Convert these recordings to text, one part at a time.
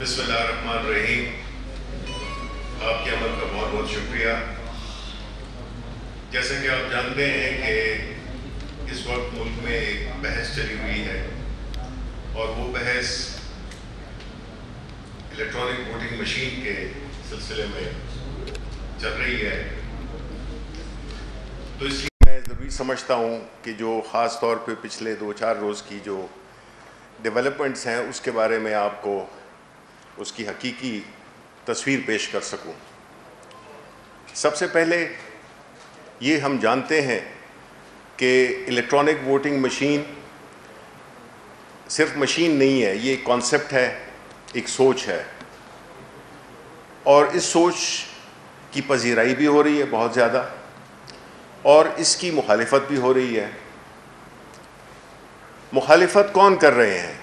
بسم اللہ الرحمن الرحیم. آپ کے عمل کا بہت بہت شکریہ. جیسے کہ آپ جانتے ہیں کہ اس وقت ملک میں ایک بحث چلی ہوئی ہے اور وہ بحث الیکٹرانک ووٹنگ مشین کے سلسلے میں چل رہی ہے. تو اس لیے میں ضروری سمجھتا ہوں کہ جو خاص طور پہ پچھلے 2-4 روز کی جو ڈیولپمنٹس ہیں اس کے بارے میں آپ کو اس کی حقیقی تصویر پیش کر سکوں. سب سے پہلے یہ ہم جانتے ہیں کہ الیکٹرانک ووٹنگ مشین صرف مشین نہیں ہے، یہ ایک کانسیپٹ ہے، ایک سوچ ہے، اور اس سوچ کی پذیرائی بھی ہو رہی ہے بہت زیادہ، اور اس کی مخالفت بھی ہو رہی ہے. مخالفت کون کر رہے ہیں؟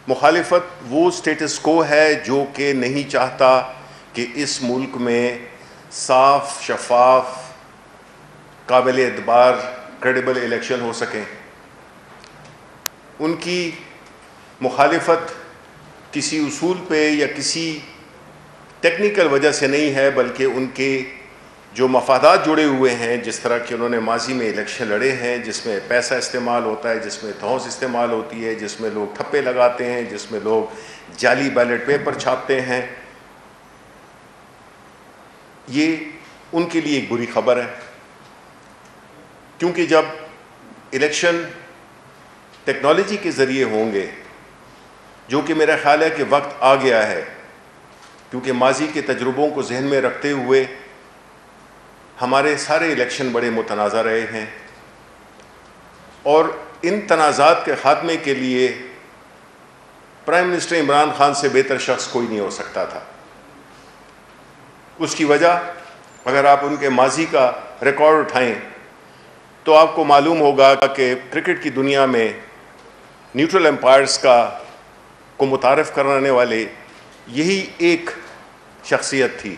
مخالفت وہ سٹیٹس کو ہے جو کہ نہیں چاہتا کہ اس ملک میں صاف، شفاف، قابل اعتبار، کریڈیبل الیکشن ہو سکیں. ان کی مخالفت کسی اصول پہ یا کسی ٹیکنیکل وجہ سے نہیں ہے، بلکہ ان کے جو مفادات جڑے ہوئے ہیں، جس طرح کہ انہوں نے ماضی میں الیکشن لڑے ہیں، جس میں پیسہ استعمال ہوتا ہے، جس میں دھونس استعمال ہوتی ہے، جس میں لوگ ٹھپے لگاتے ہیں، جس میں لوگ جعلی بیلٹ پیپر چھاپتے ہیں، یہ ان کے لیے ایک بری خبر ہے. کیونکہ جب الیکشن ٹیکنالوجی کے ذریعے ہوں گے، جو کہ میرا خیال ہے کہ وقت آ گیا ہے، کیونکہ ماضی کے تجربوں کو ذہن میں رکھتے ہوئے ہمارے سارے الیکشن بڑے متنازع رہے ہیں، اور ان تنازعات کے خاتمے کے لیے پرائم منسٹر عمران خان سے بہتر شخص کوئی نہیں ہو سکتا تھا. اس کی وجہ اگر آپ ان کے ماضی کا ریکارڈ اٹھائیں تو آپ کو معلوم ہوگا کہ کرکٹ کی دنیا میں نیوٹرل امپائرز کو متعارف کرانے والے یہی ایک شخصیت تھی.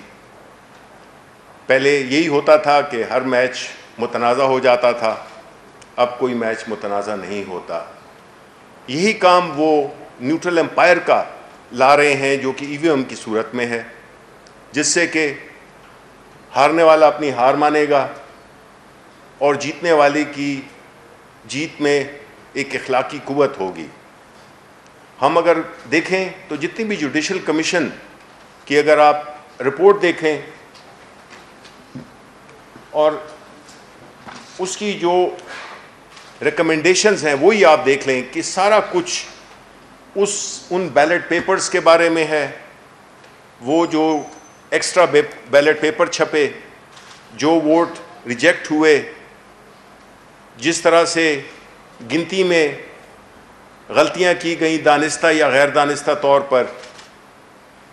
پہلے یہی ہوتا تھا کہ ہر میچ متنازع ہو جاتا تھا، اب کوئی میچ متنازع نہیں ہوتا. یہی کام وہ نیوٹرل امپائر کا لا رہے ہیں، جو کہ ای وی ایم کی صورت میں ہے، جس سے کہ ہارنے والا اپنی ہار مانے گا اور جیتنے والے کی جیت میں ایک اخلاقی قوت ہوگی. ہم اگر دیکھیں تو جتنی بھی جوڈیشل کمیشن کی اگر آپ رپورٹ دیکھیں اور اس کی جو ریکمنڈیشنز ہیں وہی آپ دیکھ لیں کہ سارا کچھ ان بیلٹ پیپرز کے بارے میں ہے. وہ جو ایکسٹرا بیلٹ پیپر چھپے، جو ووٹ ریجیکٹ ہوئے، جس طرح سے گنتی میں غلطیاں کی گئیں دانستہ یا غیر دانستہ طور پر،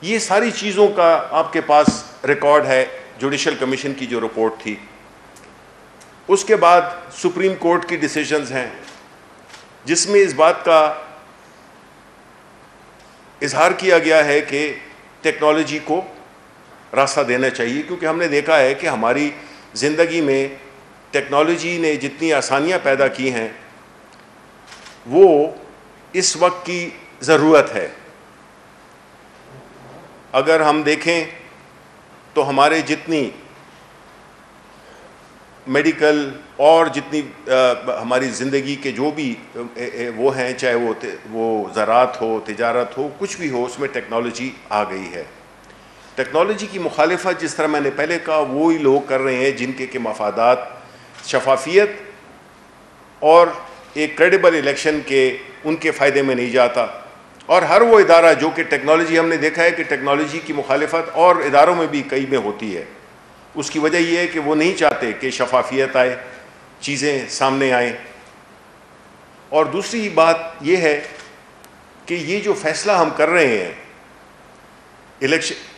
یہ ساری چیزوں کا آپ کے پاس ریکارڈ ہے جوڈیشل کمیشن کی جو رپورٹ تھی. اس کے بعد سپریم کورٹ کی ڈیسیژنز ہیں، جس میں اس بات کا اظہار کیا گیا ہے کہ ٹیکنالوجی کو راستہ دینا چاہیے، کیونکہ ہم نے دیکھا ہے کہ ہماری زندگی میں ٹیکنالوجی نے جتنی آسانیاں پیدا کی ہیں وہ اس وقت کی ضرورت ہے. اگر ہم دیکھیں تو ہمارے جتنی میڈیکل اور جتنی ہماری زندگی کے جو بھی وہ ہیں، چاہے وہ زراعت ہو، تجارت ہو، کچھ بھی ہو، اس میں ٹیکنالوجی آ گئی ہے. ٹیکنالوجی کی مخالفت جس طرح میں نے پہلے کہا وہی لوگ کر رہے ہیں جن کے مفادات شفافیت اور ایک کریڈیبل الیکشن کے ان کے فائدے میں نہیں جاتا. اور ہر وہ ادارہ جو کہ ٹیکنالوجی، ہم نے دیکھا ہے کہ ٹیکنالوجی کی مخالفت اور اداروں میں بھی کئی میں ہوتی ہے، اس کی وجہ یہ ہے کہ وہ نہیں چاہتے کہ شفافیت آئے، چیزیں سامنے آئیں. اور دوسری بات یہ ہے کہ یہ جو فیصلہ ہم کر رہے ہیں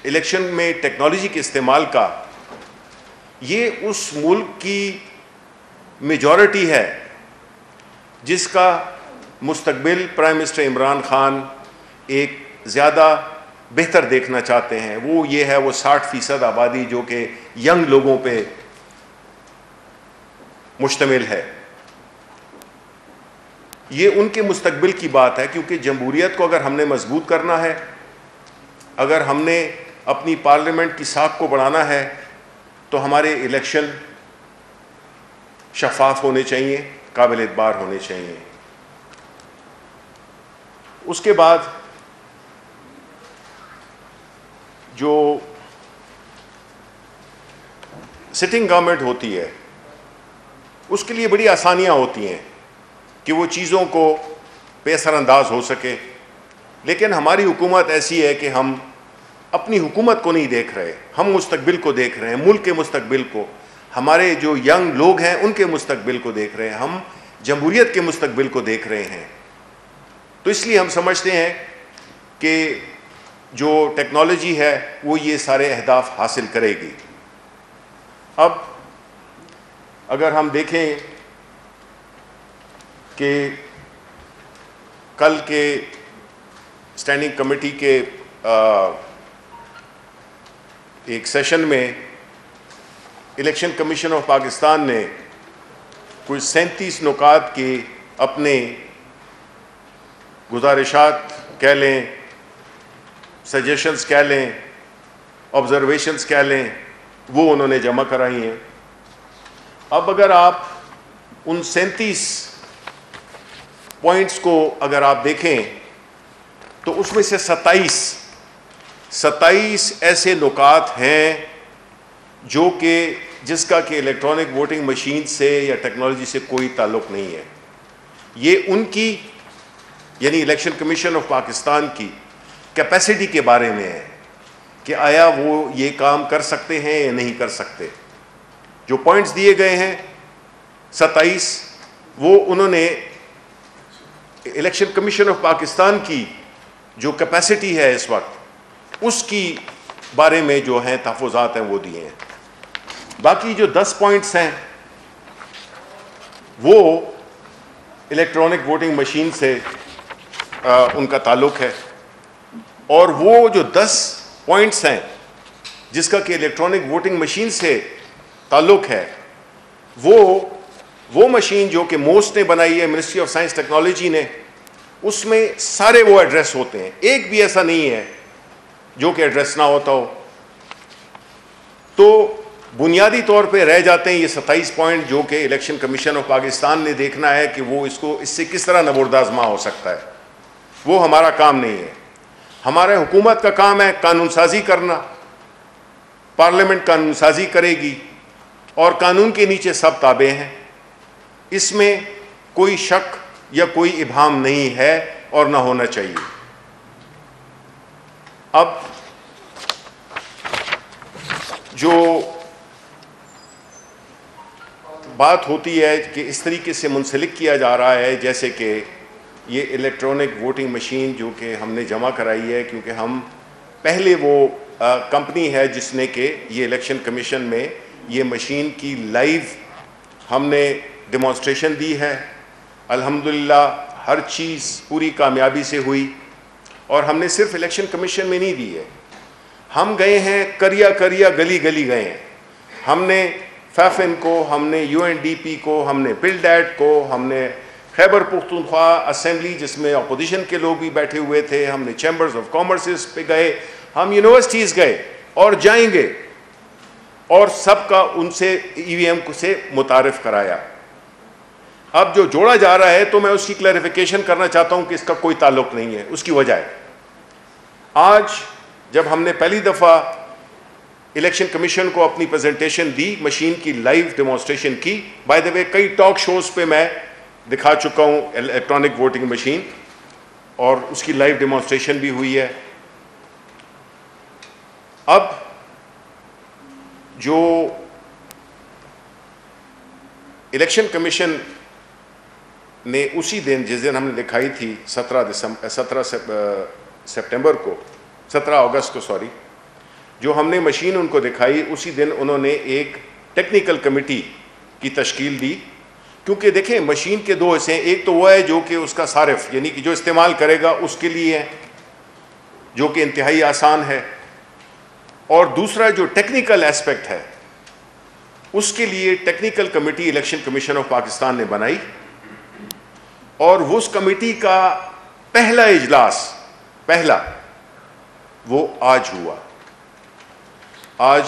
الیکشن میں ٹیکنالوجی کے استعمال کا، یہ اس ملک کی میجورٹی ہے جس کا مستقبل پرائم منسٹر عمران خان ایک زیادہ بہتر دیکھنا چاہتے ہیں. وہ یہ ہے، وہ 60% آبادی جو کہ ینگ لوگوں پہ مشتمل ہے. یہ ان کے مستقبل کی بات ہے، کیونکہ جمہوریت کو اگر ہم نے مضبوط کرنا ہے اگر ہم نے اپنی پارلیمنٹ کی ساکھ کو بڑھانا ہے تو ہمارے الیکشن شفاف ہونے چاہیے، قابل اعتبار ہونے چاہیے۔ اس کے بعد جو سٹنگ گورنمنٹ ہوتی ہے اس کے لیے بڑی آسانیاں ہوتی ہیں کہ وہ چیزوں کو بے اثر انداز ہو سکے، لیکن ہماری حکومت ایسی ہے کہ ہم اپنی حکومت کو نہیں دیکھ رہے، ہم مستقبل کو دیکھ رہے ہیں، ملک کے مستقبل کو، ہمارے جو ینگ لوگ ہیں ان کے مستقبل کو دیکھ رہے ہیں، ہم جمہوریت کے مستقبل کو دیکھ رہے ہیں۔ تو اس لیے ہم سمجھتے ہیں کہ جو ٹیکنالوجی ہے وہ یہ سارے اہداف حاصل کرے گی۔ اب اگر ہم دیکھیں کہ کل کے اسٹینڈنگ کمیٹی کے ایک سیشن میں الیکشن کمیشن آف پاکستان نے کچھ 37 نکات کے اپنے گزارشات کہہ لیں، سجیشنز کہہ لیں، آبزرویشنز کہہ لیں، وہ انہوں نے جمع کرائی ہیں۔ اب اگر آپ ان 37 پوائنٹس کو اگر آپ دیکھیں تو اس میں سے 27 ایسے نکات ہیں جو کہ جس کا کہ الیکٹرانک ووٹنگ مشین سے یا ٹیکنالوجی سے کوئی تعلق نہیں ہے۔ یہ ان کی یعنی الیکشن کمیشن آف پاکستان کی کیپیسٹی کے بارے میں ہے کہ آیا وہ یہ کام کر سکتے ہیں یا نہیں کر سکتے۔ جو پوائنٹس دیے گئے ہیں 27، وہ انہوں نے الیکشن کمیشن آف پاکستان کی جو کیپیسٹی ہے اس وقت اس کی بارے میں جو ہیں تحفظات ہیں وہ دیے ہیں۔ باقی جو 10 پوائنٹس ہیں وہ الیکٹرانک ووٹنگ مشین سے ان کا تعلق ہے، اور وہ جو 10 پوائنٹس ہیں جس کا کہ الیکٹرانک ووٹنگ مشین سے تعلق ہے، وہ مشین جو کہ موسٹ نے بنائی ہے، منسٹری آف سائنس ٹیکنالوجی نے، اس میں سارے وہ ایڈریس ہوتے ہیں، ایک بھی ایسا نہیں ہے جو کہ ایڈریس نہ ہوتا ہو۔ تو بنیادی طور پہ رہ جاتے ہیں یہ 27 پوائنٹ جو کہ الیکشن کمیشن آف پاکستان نے دیکھنا ہے کہ وہ اس سے کس طرح نبرد آزما ہو سکتا ہے۔ وہ ہمارا کام نہیں ہے۔ ہمارے حکومت کا کام ہے قانون سازی کرنا، پارلیمنٹ قانون سازی کرے گی اور قانون کے نیچے سب تابع ہیں، اس میں کوئی شک یا کوئی ابہام نہیں ہے اور نہ ہونا چاہیے۔ اب جو بات ہوتی ہے کہ اس طریقے سے منسلک کیا جا رہا ہے جیسے کہ یہ الیکٹرانک ووٹنگ مشین جو کہ ہم نے جمع کرائی ہے، کیونکہ ہم پہلے وہ کمپنی ہے جس نے کہ یہ الیکشن کمیشن میں یہ مشین کی لائیو ہم نے ڈیمانسٹریشن دی ہے۔ الحمدللہ ہر چیز پوری کامیابی سے ہوئی، اور ہم نے صرف الیکشن کمیشن میں نہیں دی ہے، ہم گئے ہیں کریا گلی گلی گئے ہیں۔ ہم نے فیفن کو، ہم نے UNDP کو، ہم نے بلڈیٹ کو، ہم نے خیبر پختونخوا اسمبلی جس میں اپوزیشن کے لوگ بھی بیٹھے ہوئے تھے، ہم نے چیمبرز آف کامرسز پہ گئے، ہم یونیورسٹیز گئے اور جائیں گے، اور سب کا ان سے EVM سے متعارف کرایا۔ اب جو جوڑا جا رہا ہے تو میں اس کی کلیریفیکیشن کرنا چاہتا ہوں کہ اس کا کوئی تعلق نہیں ہے۔ اس کی وجہ ہے آج جب ہم نے پہلی دفعہ الیکشن کمیشن کو اپنی پریزنٹیشن دی، مشین کی لائیو ڈیمانسٹریشن کی، بائی دا وے کئی ٹاک شوز پہ میں دکھا چکا ہوں الیکٹرانک ووٹنگ مشین، اور اس کی لائیو ڈیمانسٹریشن بھی ہوئی ہے۔ اب جو الیکشن کمیشن نے اسی دن جس دن ہم نے دکھائی تھی 17 اگست کو جو ہم نے مشین ان کو دکھائی، اسی دن انہوں نے ایک ٹیکنیکل کمیٹی کی تشکیل دی، کیونکہ دیکھیں مشین کے 2 حصے ہیں، ایک تو وہ ہے جو کہ اس کا صارف یعنی کہ جو استعمال کرے گا اس کے لیے ہے، جو کہ انتہائی آسان ہے، اور دوسرا جو ٹیکنیکل ایسپیکٹ ہے اس کے لیے technical committee election commission of Pakistan نے بنائی، اور اس کمیٹی کا پہلا اجلاس وہ آج ہوا. آج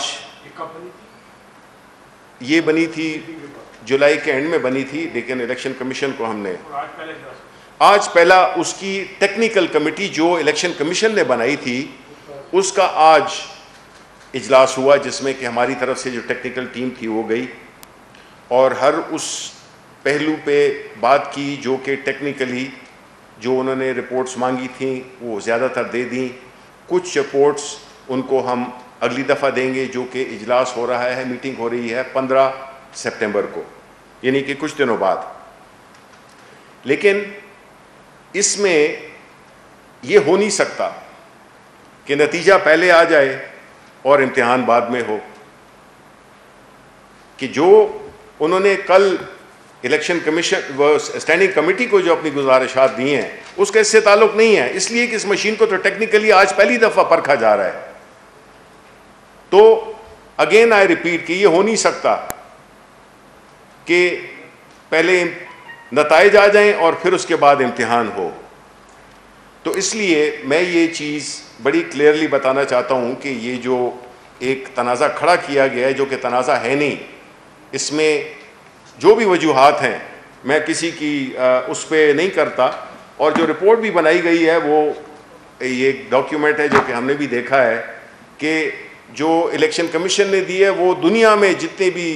یہ بنی تھی جولائی کے اینڈ میں بنی تھی, لیکن الیکشن کمیشن کو ہم نے آج پہلا اس کی ٹیکنیکل کمیٹی جو الیکشن کمیشن نے بنائی تھی اس کا آج اجلاس ہوا, جس میں کہ ہماری طرف سے جو ٹیکنیکل ٹیم تھی وہ گئی اور ہر اس پہلو پہ بات کی جو کہ ٹیکنیکلی جو انہوں نے رپورٹس مانگی تھیں وہ زیادہ تر دے دیں. کچھ رپورٹس ان کو ہم اگلی دفعہ دیں گے, جو کہ اجلاس ہو رہا ہے, میٹنگ ہو رہی ہے 15 سپٹمبر کو, یعنی کہ کچھ دنوں بعد. لیکن اس میں یہ ہو نہیں سکتا کہ نتیجہ پہلے آ جائے اور امتحان بعد میں ہو. کہ جو انہوں نے کل الیکشن کمیشن اسٹینڈنگ کمیٹی کو جو اپنی گزارشات دی ہیں اس کا اس سے تعلق نہیں ہے, اس لیے کہ اس مشین کو تو ٹیکنیکلی آج پہلی دفعہ پرکھا جا رہا ہے. تو اگین آئی ریپیٹ کہ یہ ہو نہیں سکتا کہ پہلے نتائج آ جائیں اور پھر اس کے بعد امتحان ہو. تو اس لیے میں یہ چیز بڑی کلیئرلی بتانا چاہتا ہوں کہ یہ جو ایک تنازع کھڑا کیا گیا ہے جو کہ تنازع ہے نہیں, اس میں جو بھی وجوہات ہیں میں کسی کی اس پہ نہیں کرتا, اور جو رپورٹ بھی بنائی گئی ہے وہ یہ ایک ڈاکیومنٹ ہے جو کہ ہم نے بھی دیکھا ہے کہ جو الیکشن کمیشن نے دی ہے وہ دنیا میں جتنے بھی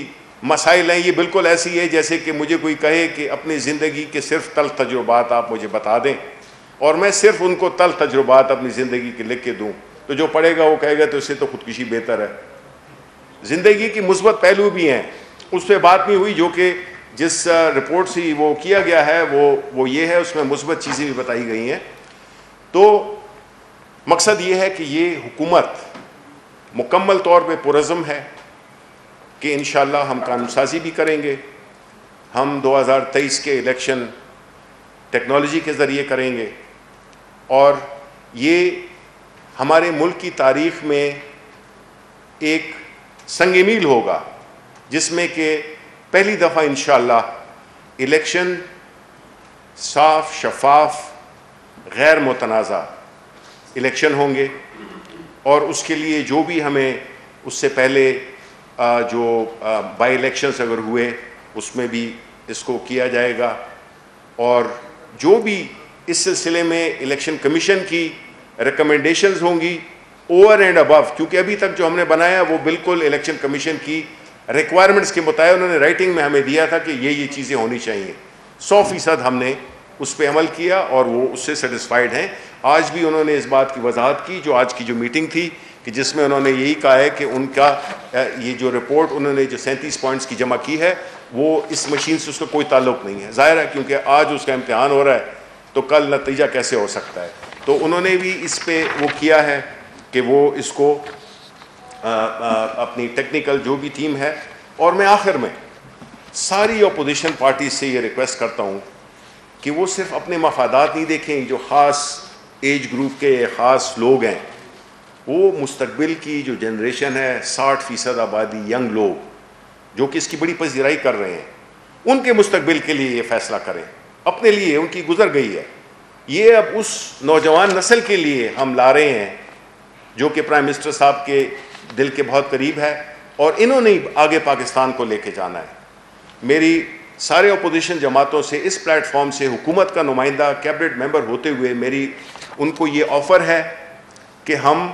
مسائل ہیں یہ بالکل ایسی ہے جیسے کہ مجھے کوئی کہے کہ اپنی زندگی کے صرف تلخ تجربات آپ مجھے بتا دیں اور میں صرف ان کو تلخ تجربات اپنی زندگی کے لکھ کے دوں, تو جو پڑھے گا وہ کہے گا تو اس سے تو خودکشی بہتر ہے. زندگی کی مثبت پہلو بھی ہیں, اس پہ بات نہیں ہوئی, جو کہ جس رپورٹ سے وہ کیا گیا ہے وہ یہ ہے, اس میں مثبت چیزیں بھی بتائی گئی ہیں. تو مقصد یہ ہے کہ یہ حکومت مکمل طور پہ پرعزم ہے کہ انشاءاللہ ہم قانون سازی بھی کریں گے. ہم 2023 کے الیکشن ٹیکنالوجی کے ذریعے کریں گے اور یہ ہمارے ملک کی تاریخ میں ایک سنگ میل ہوگا جس میں کہ پہلی دفعہ انشاءاللہ الیکشن صاف, شفاف, غیر متنازع الیکشن ہوں گے. اور اس کے لیے جو بھی ہمیں اس سے پہلے جو بائی الیکشنز اگر ہوئے اس میں بھی اس کو کیا جائے گا, اور جو بھی اس سلسلے میں الیکشن کمیشن کی ریکمنڈیشنز ہوں گی اوور اینڈ ابو, کیونکہ ابھی تک جو ہم نے بنایا وہ بالکل الیکشن کمیشن کی ریکوائرمنٹس کے مطابق انہوں نے رائٹنگ میں ہمیں دیا تھا کہ یہ چیزیں ہونی چاہیے. 100% ہم نے اس پہ عمل کیا اور وہ اس سے سیٹسفائیڈ ہیں. آج بھی انہوں نے اس بات کی وضاحت کی جو آج کی جو میٹنگ تھی کہ جس میں انہوں نے یہی کہا ہے کہ ان کا یہ جو رپورٹ انہوں نے جو 37 پوائنٹس کی جمع کی ہے وہ اس مشین سے اس کا کوئی تعلق نہیں ہے. ظاہر ہے کیونکہ آج اس کا امتحان ہو رہا ہے تو کل نتیجہ کیسے ہو سکتا ہے. تو انہوں نے بھی اس پہ وہ کیا ہے کہ وہ اس کو اپنی ٹیکنیکل جو بھی ٹیم ہے. اور میں آخر میں ساری اپوزیشن پارٹی سے یہ ریکویسٹ کرتا ہوں کہ وہ صرف اپنے مفادات نہیں دیکھیں, جو خاص ایج گروپ کے خاص لوگ ہیں, وہ مستقبل کی جو جنریشن ہے 60% آبادی ینگ لوگ جو کہ اس کی بڑی پذیرائی کر رہے ہیں, ان کے مستقبل کے لیے یہ فیصلہ کریں. اپنے لیے ان کی گزر گئی ہے, یہ اب اس نوجوان نسل کے لیے ہم لا رہے ہیں جو کہ پرائم منسٹر صاحب کے دل کے بہت قریب ہے اور انہوں نے آگے پاکستان کو لے کے جانا ہے. میری سارے اپوزیشن جماعتوں سے اس پلیٹ فارم سے حکومت کا نمائندہ کیبنٹ ممبر ہوتے ہوئے میری ان کو یہ آفر ہے کہ ہم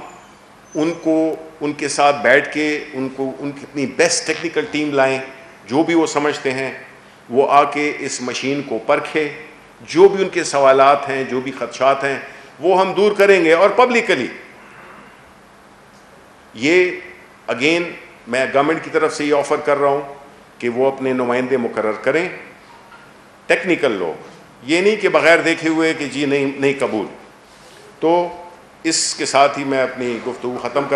ان کو ان کے ساتھ بیٹھ کے ان کو ان کی اپنی بیسٹ ٹیکنیکل ٹیم لائیں, جو بھی وہ سمجھتے ہیں وہ آ کے اس مشین کو پرکھے, جو بھی ان کے سوالات ہیں, جو بھی خدشات ہیں وہ ہم دور کریں گے. اور پبلکلی یہ اگین میں گورنمنٹ کی طرف سے یہ آفر کر رہا ہوں کہ وہ اپنے نمائندے مقرر کریں, ٹیکنیکل لوگ, یہ نہیں کہ بغیر دیکھے ہوئے کہ جی نہیں قبول. تو اس کے ساتھ ہی میں اپنی گفتگو ختم کر